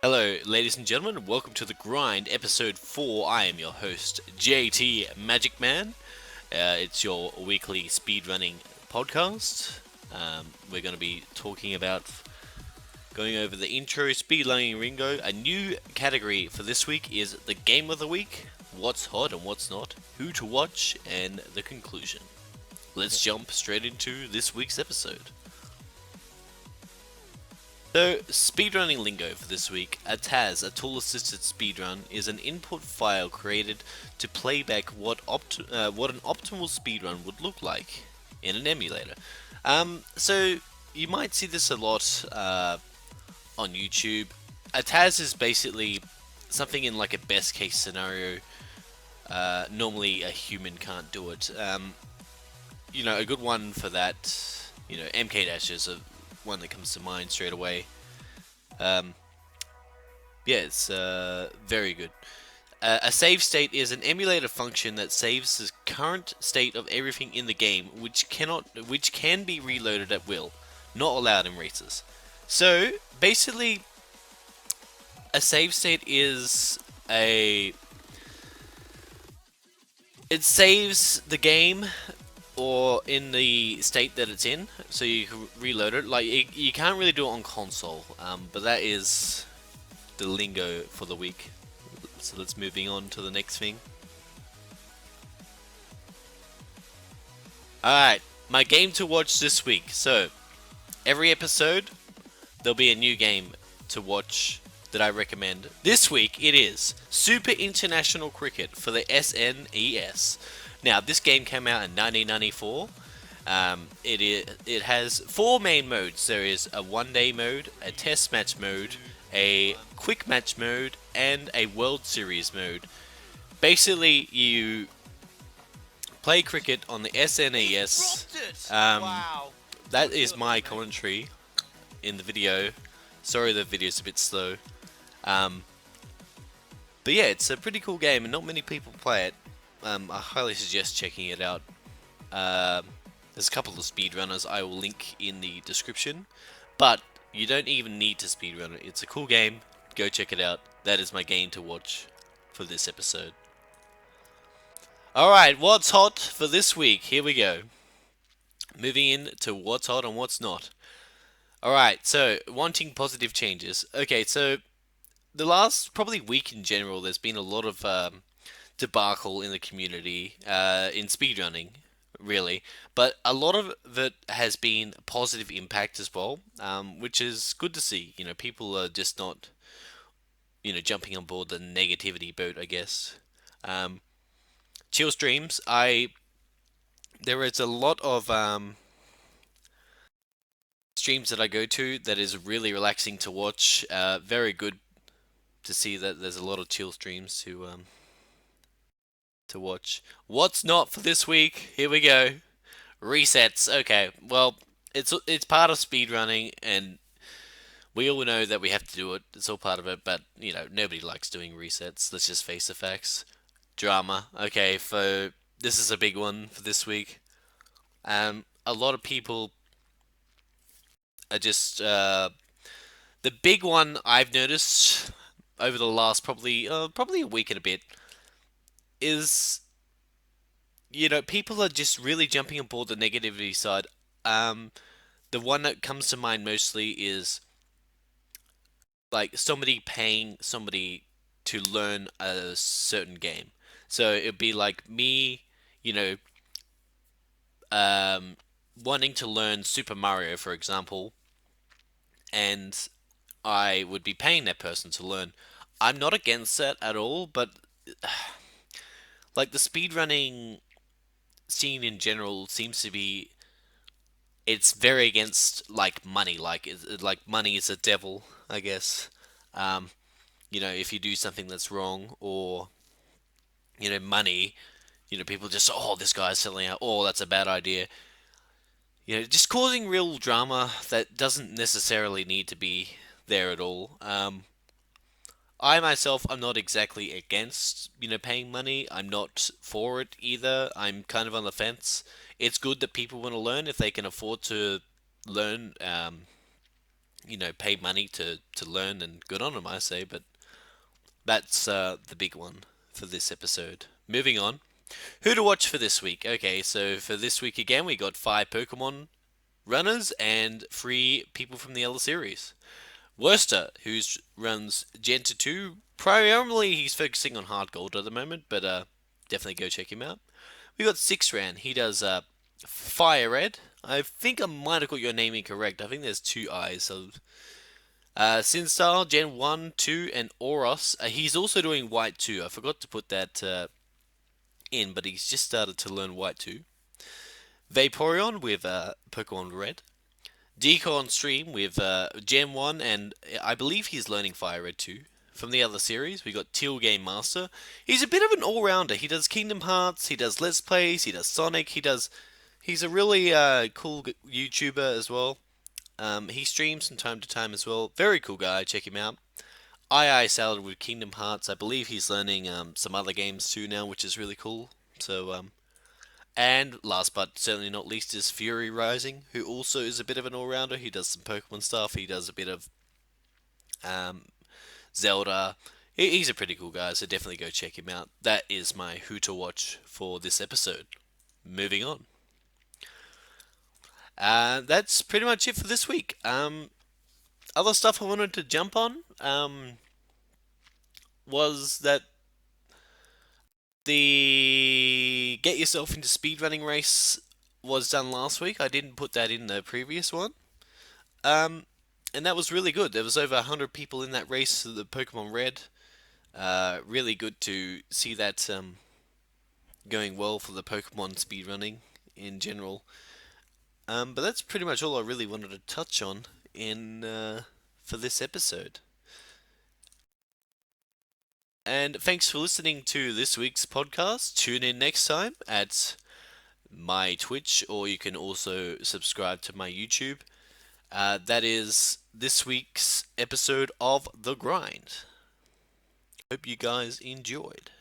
Hello, ladies and gentlemen, welcome to The Grind, episode 4. I am your host, JT Magic Man. It's your weekly speedrunning podcast. We're going to be talking about going over the intro, speedrunning Ringo. A new category for this week is the Game of the Week, what's hot and what's not, who to watch, and the conclusion. Let's jump straight into this week's episode. So, speedrunning lingo for this week. A TAS, a tool-assisted speedrun, is an input file created to playback what an optimal speedrun would look like in an emulator. So you might see this a lot on YouTube. A TAS is basically something in like a best-case scenario. Normally, a human can't do it. A good one for that. MK Dash is a one that comes to mind straight away. It's very good. A save state is an emulator function that saves the current state of everything in the game, which can be reloaded at will, not allowed in races. So basically, a save state is it saves the game or in the state that it's in, so you can reload it. Like you can't really do it on console, but that is the lingo for the week. So let's moving on to the next thing. Alright, my game to watch this week. So every episode there'll be a new game to watch that I recommend. This week it is Super International Cricket for the SNES. Now, this game came out in 1994. It has 4 main modes. There is a one-day mode, a test match mode, a quick match mode, and a World Series mode. Basically, you play cricket on the SNES. That is my commentary in the video. Sorry, the video's a bit slow. But yeah, it's a pretty cool game, and not many people play it. I highly suggest checking it out. There's a couple of speedrunners I will link in the description, but you don't even need to speedrun it. It's a cool game. Go check it out. That is my game to watch for this episode. Alright, what's hot for this week? Here we go. Moving in to what's hot and what's not. Alright, so wanting positive changes. Okay, so the last probably week in general, there's been a lot of debacle in the community in speedrunning, really. But a lot of it has been positive impact as well, which is good to see. People are just not, jumping on board the negativity boat, I guess. Chill streams, there is a lot of streams that I go to that is really relaxing to watch. Very good to see that there's a lot of chill streams to watch. What's not for this week? Here we go. Resets. Okay, well, it's part of speedrunning, and we all know that we have to do it. It's all part of it, but nobody likes doing resets. Let's just face the facts. Drama. Okay, so this is a big one for this week. A lot of people are just the big one I've noticed over the last probably a week and a bit is people are just really jumping aboard the negativity side. The one that comes to mind mostly is like somebody paying somebody to learn a certain game. So it'd be like me, you know, um, wanting to learn Super Mario, for example, and I would be paying that person to learn. I'm not against that at all, but like the speedrunning scene in general seems to be it's very against like money. Like money is a devil, I guess. Um, if you do something that's wrong or money, people just this guy's selling out. Oh, that's a bad idea. Just causing real drama that doesn't necessarily need to be there at all. I myself, I'm not exactly against, paying money. I'm not for it either. I'm kind of on the fence. It's good that people want to learn if they can afford to learn, pay money to learn, and good on them, I say. But that's the big one for this episode. Moving on. Who to watch for this week? Okay, so for this week again, we got 5 Pokemon runners and 3 people from the other series. Worcester, who runs Gen 2. Primarily, he's focusing on Hard Gold at the moment, but definitely go check him out. We got Sixran. He does Fire Red. I think I might have got your name incorrect. I think there's 2 eyes. So, Sinstar, Gen 1, 2, and Oros. He's also doing White 2. I forgot to put that in, but he's just started to learn White 2. Vaporeon with Pokemon Red. Deco on stream with Gen 1, and I believe he's learning Fire Red 2. From the other series, we got Teal Game Master. He's a bit of an all-rounder. He does Kingdom Hearts, he does Let's Plays, he does Sonic, He's a really cool YouTuber as well. He streams from time to time as well. Very cool guy, check him out. II Salad with Kingdom Hearts. I believe he's learning some other games too now, which is really cool. So, and last but certainly not least is Fury Rising, who also is a bit of an all-rounder. He does some Pokemon stuff. He does a bit of um, Zelda. He's a pretty cool guy, so definitely go check him out. That is my who to watch for this episode. Moving on. That's pretty much it for this week. Other stuff I wanted to jump on was that the Get Yourself into Speedrunning race was done last week. I didn't put that in the previous one. And that was really good. There was over 100 people in that race for the Pokemon Red. Really good to see that going well for the Pokemon speedrunning in general. But that's pretty much all I really wanted to touch on in for this episode. And thanks for listening to this week's podcast. Tune in next time at my Twitch, or you can also subscribe to my YouTube. That is this week's episode of The Grind. Hope you guys enjoyed.